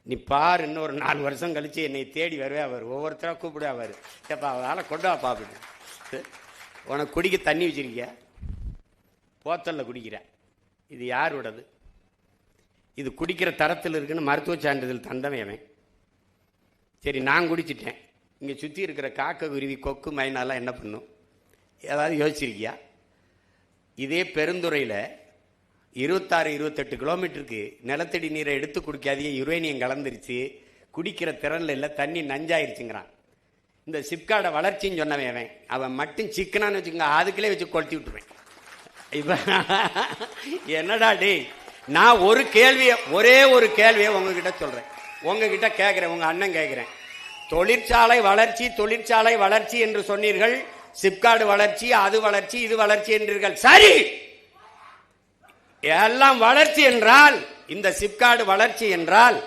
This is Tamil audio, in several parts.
நீ பார், இன்னொரு 4 வருஷம் கழிச்சு என்னை தேடி வருவே. அவர் ஒவ்வொருத்தராக கூப்பிடுவா. அவர் ஏப்பா அதனால் கொண்டு வா பாப்பிட்டு, உனக்கு குடிக்க தண்ணி வச்சிருக்கிய, போத்தலில் குடிக்கிற. இது யாரோடது? இது குடிக்கிற தரத்தில் இருக்குன்னு மருத்துவ சான்றிதழ் தந்தவன். சரி, நான் குடிச்சிட்டேன். இங்கே சுற்றி இருக்கிற காக்கை, குருவி, கொக்கு, மைனாலாம் என்ன பண்ணும்? ஏதாவது யோசிச்சிருக்கியா? இதே பெருந்துறையில் 26-28 கிலோமீட்டருக்கு நிலத்தடி நீரை எடுத்து குடிக்காதே, யுரேனியம் கலந்துருச்சு, குடிக்கிற திறனில் இல்லை, தண்ணி நஞ்சாயிருச்சுங்கிறான். இந்த சிப்காடை வளர்ச்சின்னு சொன்னவன் அவன் மட்டும் சிக்கனான்னு வச்சுக்கோங்க, அதுக்குள்ளே வச்சு கொளுத்தி விட்டுருவேன். இப்போ என்னடா டே, நான் ஒரே ஒரு கேள்வியை உங்ககிட்ட சொல்கிறேன், உங்ககிட்ட கேட்குறேன், உங்கள் அண்ணன் கேட்குறேன். தொழிற்சாலை வளர்ச்சி என்று சொன்னீர்கள், சிப்காடு வளர்ச்சி, அது வளர்ச்சி, இது வளர்ச்சி என்றீர்கள். சரி, எல்லாம் வளர்ச்சி என்றால், இந்த சிப்காடு வளர்ச்சி என்றால்,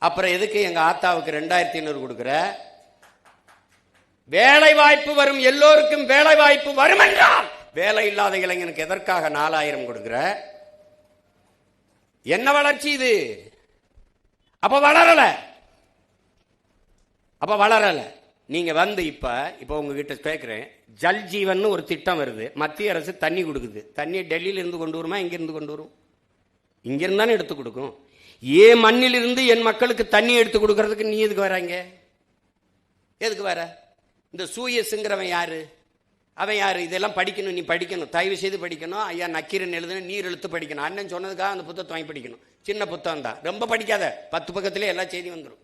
அப்புறம் எதுக்கு எங்க ஆத்தாவுக்கு 2500 கொடுக்கிற? வேலை வாய்ப்பு வரும், எல்லோருக்கும் வேலை வாய்ப்பு வரும் என்றால், வேலை இல்லாத இளைஞனுக்கு எதற்காக 4000 கொடுக்கிற? என்ன வளர்ச்சி இது? அப்ப வளரல. நீங்க வந்து இப்ப உங்ககிட்ட கேட்கிறேன், ஜல் ஜீவன் ஒரு திட்டம் வருது, மத்திய அரசு தண்ணி கொடுக்குது. தண்ணி டெல்லியில இருந்து கொண்டு வருமா, இங்கிருந்து கொண்டு வரும்? இங்கிருந்தானே எடுத்து கொடுக்கும். ஏன் மண்ணில் இருந்து என் மக்களுக்கு தண்ணி எடுத்து கொடுக்கறதுக்கு நீ எதுக்கு வராங்க? எதுக்கு வர? இந்த சூயஸ்ங்கிறவன் யாரு? அவன் யாரு? இதெல்லாம் படிக்கணும், நீ படிக்கணும், தயவு செய்து படிக்கணும். ஐயா நக்கீரன் எழுதுன நீர் எழுத்து படிக்கணும். அண்ணன் சொன்னதுக்காக அந்த புத்தகத்தை வாங்கி படிக்கணும். சின்ன புத்தகம் தான், ரொம்ப படிக்காத, 10 பக்கத்திலே எல்லா செய்தி வந்துடும்.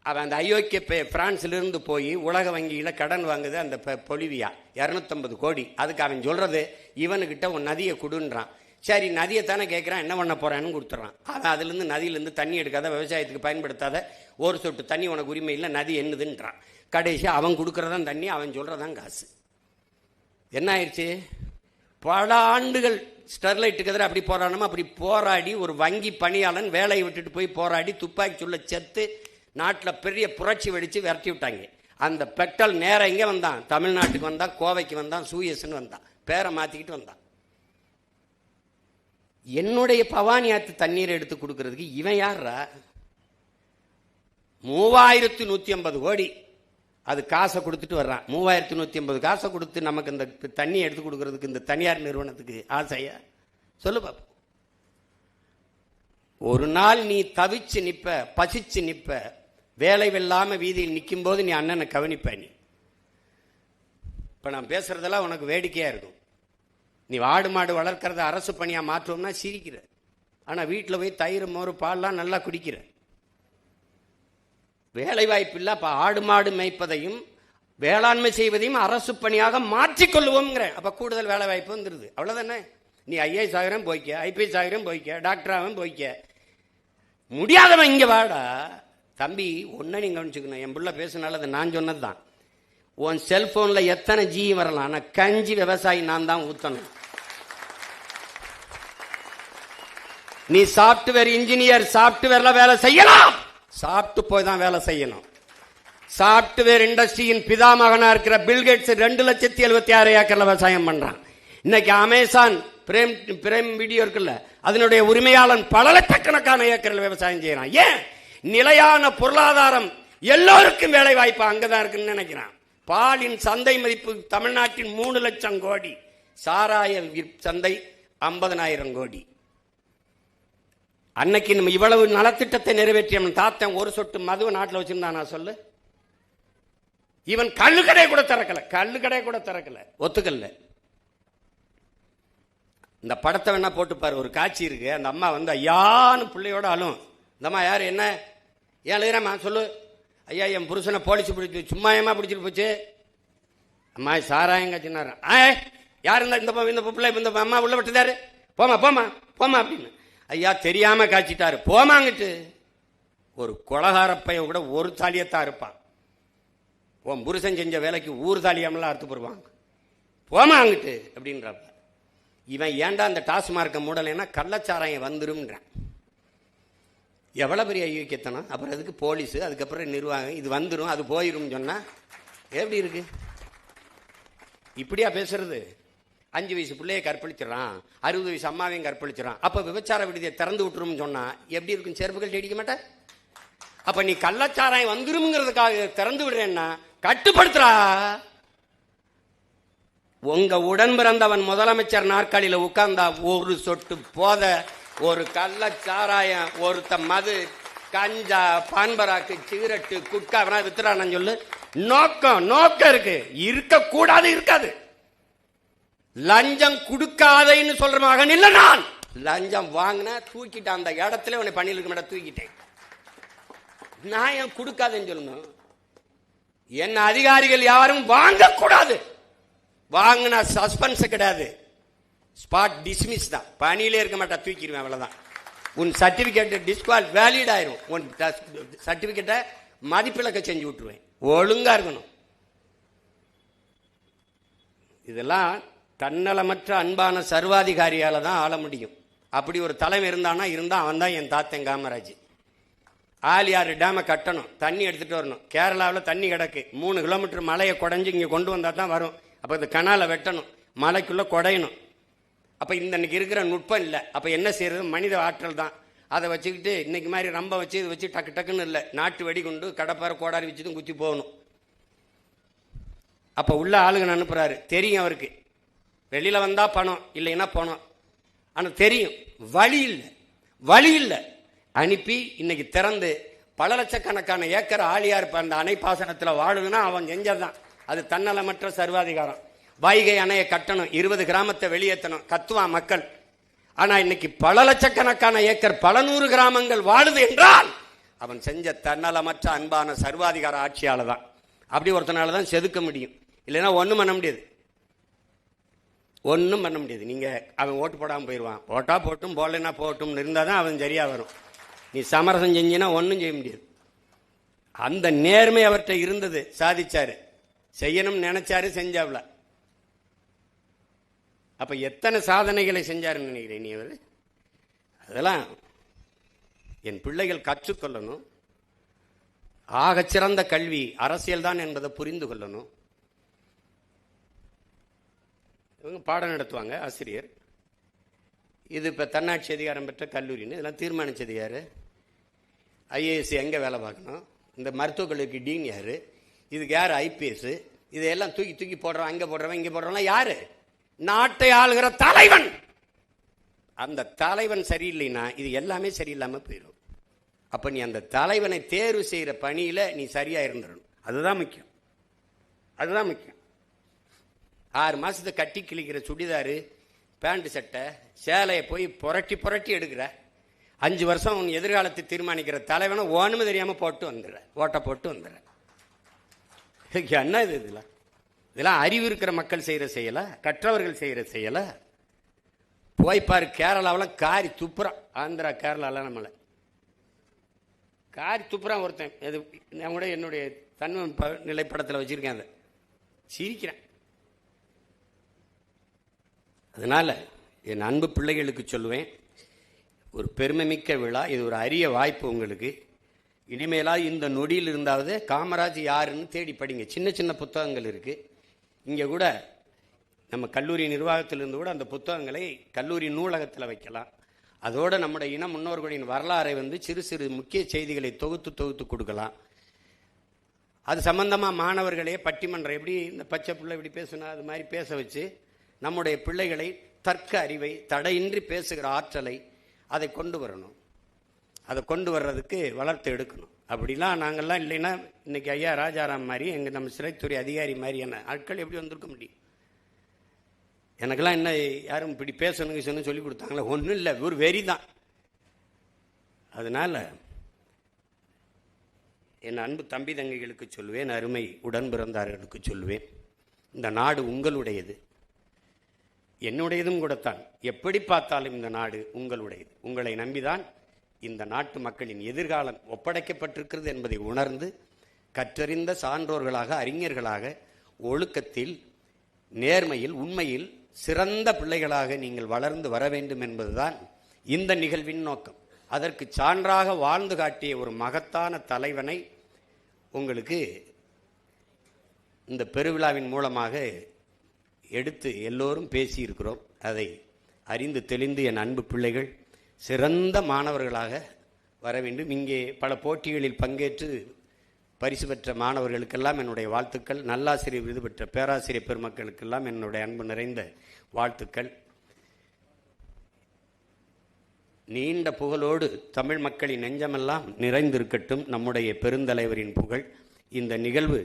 அவன் அந்த அயோக்கிய பிரான்சிலிருந்து போய் உலக வங்கியில் கடன் வாங்குது, அந்த பொலிவியா 250 கோடி. அதுக்கு அவன் சொல்றது, இவனுக்கிட்ட உன் நதியை கொடுன்றான். சரி, நதியை தானே கேட்குறான், என்ன பண்ண போறான்னு கொடுத்துட்றான். அவன் அதுலேருந்து நதியிலேருந்து தண்ணி எடுக்காத, விவசாயத்துக்கு பயன்படுத்தாத, ஒரு சொட்டு தண்ணி உனக்கு உரிமை இல்லை, நதி என்னதுன்றான். கடைசி அவன் கொடுக்குறதான் தண்ணி, அவன் சொல்றதான் காசு. என்ன ஆயிடுச்சு? பல ஆண்டுகள் ஸ்டெர்லைட்டுக்கு எதிராக அப்படி போராடணுமா, அப்படி போராடி ஒரு வங்கி பணியாளன் வேலையை விட்டுட்டு போய் போராடி துப்பாக்கி சொல்ல செத்து நாட்டில் பெரிய புரட்சி வெடிச்சு விரட்டி விட்டாங்க. அந்த பெட்ரோல் நேரம் எங்கே வந்தான்? தமிழ்நாட்டுக்கு வந்தான், கோவைக்கு வந்தான், சூயஸ்ன்னு வந்தான், பேரை மாற்றிக்கிட்டு வந்தான். என்னுடைய பவானி ஆற்று தண்ணீரை எடுத்து கொடுக்கறதுக்கு இவன் யாரா? 3150 கோடி அது காசை கொடுத்துட்டு வர்றான். 3150 காசை கொடுத்து நமக்கு இந்த தண்ணி எடுத்து கொடுக்கறதுக்கு இந்த தனியார் நிறுவனத்துக்கு ஆசையா? சொல்லு பாப்போம். ஒரு நாள் நீ தவிச்சு நிப்ப, பசிச்சு நிப்ப, வேலை வெல்லாம வீதியில் நிற்கும் போது நீ அண்ணனை கவனிப்ப. நீ இப்ப நான் பேசுறதெல்லாம் உனக்கு வேடிக்கையா இருக்கும். நீ ஆடு மாடு வளர்க்கறத அரசு பணியா மாற்றுவோம்னா சிரிக்கிற. ஆனா வீட்டில் போய் தயிர், மோர், பால்லாம் நல்லா குடிக்கிற. வேலை வாய்ப்பு இல்லை. அப்ப ஆடு மாடு மேய்ப்பதையும் வேளாண்மை செய்வதையும் அரசு பணியாக மாற்றிக்கொள்வோம்ங்கிற. அப்ப கூடுதல் வேலை வாய்ப்பு வந்துருது. அவ்வளவுதானே? நீ ஐஏஎஸ் ஆகிரம் போய்க்க, ஐபிஎஸ் ஆகிரம் போய்க்க, டாக்டராகவும் போய்க்க. முடியாதவன் இங்க வாடா தம்பி. ஒன்ன நீங்க கவனிச்சுக்கணும், என் புள்ள பேசுனால அதை நான் சொன்னதுதான். உன் செல்போன்ல எத்தனை ஜி வரலாம், ஆனா கஞ்சி விவசாயி நான் தான் ஊத்தணும். நீ சாப்ட்வேர் இன்ஜினியர், சாப்ட்வேர்ல வேலை செய்யலாம், சாப்பிட்டு போய் தான் வேலை செய்யணும். சாப்ட்வேர் இண்டஸ்ட்ரியின் பிதாமகனா இருக்கிற பில்கேட்ஸ் 2,76,000 ஏக்கர்ல விவசாயம் பண்றான். இன்னைக்கு அமேசான் பிரேம் வீடியோ இருக்குல்ல, அதனுடைய உரிமையாளன் பல லட்சக்கணக்கான ஏக்கரில் விவசாயம் செய்யறான். ஏன்? நிலையான பொருளாதாரம், எல்லோருக்கும் வேலை வாய்ப்பு அங்கதான் இருக்குன்னு நினைக்கிறான். பாலின் சந்தை மதிப்பு தமிழ்நாட்டின் 3 லட்சம் கோடி, சாராய சந்தை 50,000 கோடி. அன்னைக்கு நம்ம இவ்வளவு நலத்திட்டத்தை நிறைவேற்றிய தாத்தன் ஒரு சொட்டு மதுவை நாட்டில் வச்சிருந்தானா சொல்லு? இவன் கள்ளுக்கடை கூட திறக்கல, ஒத்துக்கல்ல. இந்த படத்தை வேணா போட்டுப்பாரு, ஒரு காட்சி இருக்கு. அந்த அம்மா வந்து ஐயான்னு பிள்ளையோட அழும். இந்த அம்மா யாரு, என்ன ஏன் எழுதுறமா சொல்லு? ஐயா, என் புருஷனை போலீஸ் பிடிச்சி, சும்மா ஏமா பிடிச்சிட்டு போச்சு? அம்மா சாராயங்க சின்னாரு. யார் இந்த பிள்ளை, இந்த அம்மா உள்ள விட்டுதாரு, போமா அப்படின்னு. ஐயா தெரியாம காய்ச்சிட்டாரு, போமாங்கிட்டு. ஒரு கொலகாரப்பைய கூட ஒரு தாலியத்தான் இருப்பான். உன் புருஷன் செஞ்ச வேலைக்கு ஊர் தாலியாமலாம் அறுத்து போடுவாங்க, போமாங்கிட்டு அப்படின்றப்ப. இவன் ஏண்டா அந்த டாஸ்மார்க்க மூடலைன்னா கள்ளச்சாராயம் வந்துரும்ன்றான். எவ்வளவு பெரிய ஐயோக்கியத்தனம். அப்புறம் அதுக்கு போலீஸ், அதுக்கப்புறம் நிர்வாகம், இது வந்துடும் அது போயிரும் சொன்னா எப்படி இருக்கு? இப்படியா பேசுறது? 5 வயசு பிள்ளைய கற்பழிச்சிடறான், 60 வயசு அம்மாவையும் கற்பழிச்சிடறான். அப்ப விபச்சார விடுதியை திறந்து விட்டுரும் சொன்னா எப்படி இருக்கும்? செருப்புகள் அடிக்க மாட்டேன், அப்ப நீ கள்ளச்சாராயம் வந்துருங்கிறதுக்காக திறந்து விடுறேன்னா கட்டுப்படுத்துறா. உங்க உடன் பிறந்தவன் முதலமைச்சர் நாற்காலியில உட்கார்ந்தா ஒரு சொட்டு போத, ஒரு கள்ளச்சாராயம், ஒருத்த மது, கஞ்சா, பான்பராக்கு, சிகரெட்டு, குட்கா வித்துறான்னு சொல்லு. நோக்கம் இருக்கு, இருக்க கூடாது, இருக்காது. லஞ்சம் கொடுக்காதேன்னு சொல்ற மகன் இல்ல நான். லஞ்சம் வாங்கின தூக்கிட்டேன், அந்த இடத்துல உன்னை பண்ணிருக்க மாட்டேன், தூக்கிட்டேன். நான் ஏன் கொடுக்காதேன்னு சொல்லணும்? என்ன அதிகாரிகள் யாரும் வாங்க கூடாது. வாங்கினா சஸ்பென்ஸ் கிடையாது, ஸ்பாட் டிஸ்மிஸ் தான். பணியிலே இருக்க மாட்டா, தூக்கிடுவேன், அவ்வளவுதான். உன் சர்டிபிகேட் டிஸ்குவால் வேலிட் ஆயிரும். உன் சர்டிபிகேட்டை மதிப்பிழக்க செஞ்சு விட்டுருவேன். ஒழுங்கா இருக்கணும். இதெல்லாம் தன்னலமற்ற அன்பான சர்வாதிகாரியால தான் ஆள முடியும். அப்படி ஒரு தலைமை இருந்தானா அவன் தான் என் தாத்தன் காமராஜ். ஆலியாறு டேமை கட்டணும், தண்ணி எடுத்துட்டு வரணும். கேரளாவில் தண்ணி கிடக்கு, 3 கிலோமீட்டர் மலையை குடைஞ்சு இங்கே கொண்டு வந்தால் தான் வரும். அப்போ இந்த கனாலை வெட்டணும், மலைக்குள்ளே குடையணும். அப்போ இன்னைக்கு இருக்கிற நுட்பம் இல்லை. அப்போ என்ன செய்யறது? மனித ஆற்றல் தான். அதை வச்சுக்கிட்டு இன்னைக்கு மாதிரி ரொம்ப வச்சு இது வச்சு டக்கு டக்குன்னு இல்லை, நாட்டு வெடி கொண்டு கடப்பாறை கோடாரி வச்சுதான் குத்தி போகணும். அப்போ உள்ள ஆளுங்க அனுப்புறாரு, தெரியும் அவருக்கு. வெளியில் வந்தால் பணம், இல்லைன்னா பணம். ஆனால் தெரியும் வழி இல்லை. அனுப்பி இன்னைக்கு திறந்து பல லட்சக்கணக்கான ஏக்கர் ஆழியார் அந்த அணை பாசனத்தில் வாழுதுன்னா அவன் செஞ்சதான். அது தன்னலமற்ற சர்வாதிகாரம். வைகை அணையை கட்டணும், 20 கிராமத்தை வெளியேற்றணும், கத்துவான் மக்கள். ஆனா இன்னைக்கு பல லட்சக்கணக்கான ஏக்கர், பல 100 கிராமங்கள் வாழுது என்றால் அவன் செஞ்ச தன்னலமற்ற அன்பான சர்வாதிகார ஆட்சியால தான். அப்படி ஒருத்தனால தான் செதுக்க முடியும், இல்லைன்னா ஒன்றும் பண்ண முடியாது. நீங்க அவன் ஓட்டு போடாமல் போயிடுவான். போட்டா போட்டும், போடலைன்னா போட்டும் இருந்தால் தான் அவன் சரியா வரும். நீ சமரசம் செஞ்சினா ஒன்றும் செய்ய முடியாது. அந்த நேர்மை அவர்கிட்ட இருந்தது, சாதிச்சாரு. செய்யணும்னு நினைச்சாரு, செஞ்சாவ்ல. அப்ப எத்தனை சாதனைகளை செஞ்சாருன்னு நினைக்கிறேன் நீ? அவர் அதெல்லாம் என் பிள்ளைகள் கற்றுக்கொள்ளணும். ஆகச்சிறந்த கல்வி அரசியல் தான் என்பதை புரிந்து கொள்ளணும். இவங்க பாடம் நடத்துவாங்க, ஆசிரியர். இது இப்போ தன்னாட்சி அதிகாரம் பெற்ற கல்லூரின்னு இதெல்லாம் தீர்மானிச்சது யாரு? ஐஏஎஸ் எங்கே வேலை பார்க்கணும், இந்த மருத்துவக் கல்லூரிக்கு டீன் யாரு, இதுக்கு யார் ஐபிஎஸ், இதையெல்லாம் தூக்கி போடுறவன், அங்கே போடுறவன், இங்கே போடுறவன் யாரு? நாட்டை ஆளுகிற தலைவன். அந்த தலைவன் சரியில்லைன்னா இது எல்லாமே சரியில்லாமல் போயிடும். அப்போ நீ அந்த தலைவனை தேர்வு செய்கிற பணியில் நீ சரியா இருந்துடணும். அதுதான் முக்கியம். 6 மாசத்தை கட்டி கிழிக்கிற சுடிதாரு, பேண்ட், சட்டை, சேலையை போய் புரட்டி எடுக்கிற 5 வருஷம் உன் எதிர்காலத்தை தீர்மானிக்கிற தலைவனை ஒண்ணுமே தெரியாம ஓட்ட போட்டு வந்துடுற. என்ன இது? இதெல்லாம் அறிவு இருக்கிற மக்கள் செய்யற செய்யல, கற்றவர்கள் செய்யற செய்யல. போய்ப்பாரு, கேரளாவில் காரி துப்புறான். ஆந்திரா, கேரளாவில் நம்மளை காரி துப்புறான் ஒருத்தன். நான் கூட என்னுடைய தன்மை நிலைப்படத்தில் வச்சிருக்கேன், அதை சிரிக்கிறேன். அதனால என் அன்பு பிள்ளைகளுக்கு சொல்லுவேன், ஒரு பெருமைமிக்க விழா இது, ஒரு அரிய வாய்ப்பு உங்களுக்கு. இனிமேலாக இந்த நொடியில் இருந்தாவது காமராஜ் யாருன்னு தேடி படிங்க. சின்ன புத்தகங்கள் இருக்கு. இங்கே கூட நம்ம கல்லூரி நிர்வாகத்திலிருந்து கூட அந்த புத்தகங்களை கல்லூரி நூலகத்தில் வைக்கலாம். அதோடு நம்முடைய இன முன்னோர்களின் வரலாறை சிறு முக்கிய செய்திகளை தொகுத்து கொடுக்கலாம். அது சம்பந்தமாக மாணவர்களே பட்டிமன்றம், எப்படி இந்த பச்சை பிள்ளை இப்படி பேசுனா அது மாதிரி பேச வச்சு நம்முடைய பிள்ளைகளை தர்க்க அறிவை, தடையின்றி பேசுகிற ஆற்றலை அதை கொண்டு வரணும். அதை கொண்டு வர்றதுக்கு வளர்த்து எடுக்கணும். அப்படிலாம் நாங்கள்லாம் இல்லைன்னா இன்னைக்கு ஐயா ராஜாராம் மாதிரி, நம்ம சிறைத்துறை அதிகாரி மாதிரியான ஆட்கள் எப்படி வந்திருக்க முடியும்? எனக்கெல்லாம் என்ன யாரும் இப்படி பேசணுங்க சொல்லி கொடுத்தாங்களா? ஒன்றும் இல்லை, ஒரு வெறி தான். அதனால என் அன்பு தம்பி தங்கைகளுக்கு சொல்லுவேன், அருமை உடன் பிறந்தார்களுக்கு சொல்லுவேன், இந்த நாடு உங்களுடையது, என்னுடையதும் கூடத்தான். எப்படி பார்த்தாலும் இந்த நாடு உங்களுடையது. உங்களை நம்பிதான் இந்த நாட்டு மக்களின் எதிர்காலம் ஒப்படைக்கப்பட்டிருக்கிறது என்பதை உணர்ந்து கற்றறிந்த சான்றோர்களாக, அறிஞர்களாக, ஒழுக்கத்தில், நேர்மையில், உண்மையில் சிறந்த பிள்ளைகளாக நீங்கள் வளர்ந்து வர வேண்டும் என்பதுதான் இந்த நிகழ்வின் நோக்கம். அதற்கு சான்றாக வாழ்ந்து காட்டிய ஒரு மகத்தான தலைவனை உங்களுக்கு இந்த பெருவிழாவின் மூலமாக எடுத்து எல்லோரும் பேசியிருக்கிறோம். அதை அறிந்து தெளிந்து என் அன்பு பிள்ளைகள் சிறந்த மாணவர்களாக வர வேண்டும். இங்கே பல போட்டிகளில் பங்கேற்று பரிசு பெற்ற மாணவர்களுக்கெல்லாம் என்னுடைய வாழ்த்துக்கள். நல்லாசிரியர் விருது பெற்ற பேராசிரியர் பெருமக்களுக்கெல்லாம் என்னுடைய அன்பு நிறைந்த வாழ்த்துக்கள். நீண்ட புகழோடு தமிழ் மக்களின் நெஞ்சமெல்லாம் நிறைந்திருக்கட்டும் நம்முடைய பெருந்தலைவரின் புகழ். இந்த நிகழ்வு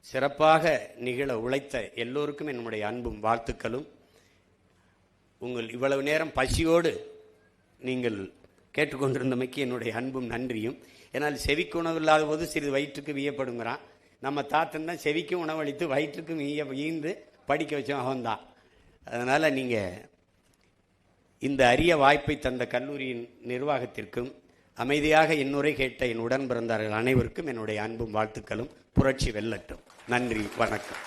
சிறப்பாக நிகழ உழைத்த எல்லோருக்கும் என்னுடைய அன்பும் வாழ்த்துக்களும். உங்கள் இவ்வளவு நேரம் பசியோடு நீங்கள் கேட்டுக்கொண்டிருந்தமைக்கு என்னுடைய அன்பும் நன்றியும். ஏன்னால் செவிக்கு உணவு இல்லாத போது சிறிது வயிற்றுக்கு வீயப்படுங்கிறான். நம்ம தாத்தன் தான் செவிக்கும் உணவளித்து வயிற்றுக்கும் வீந்து படிக்க வச்சோம் அவன்தான். அதனால் நீங்கள் இந்த அரிய வாய்ப்பை தந்த கல்லூரியின் நிர்வாகத்திற்கும் அமைதியாக இன்னுரை கேட்ட என் உடன் பிறந்தார்கள் அனைவருக்கும் என்னுடைய அன்பும் வாழ்த்துக்களும். புரட்சி வெல்லட்டும். நன்றி, வணக்கம்.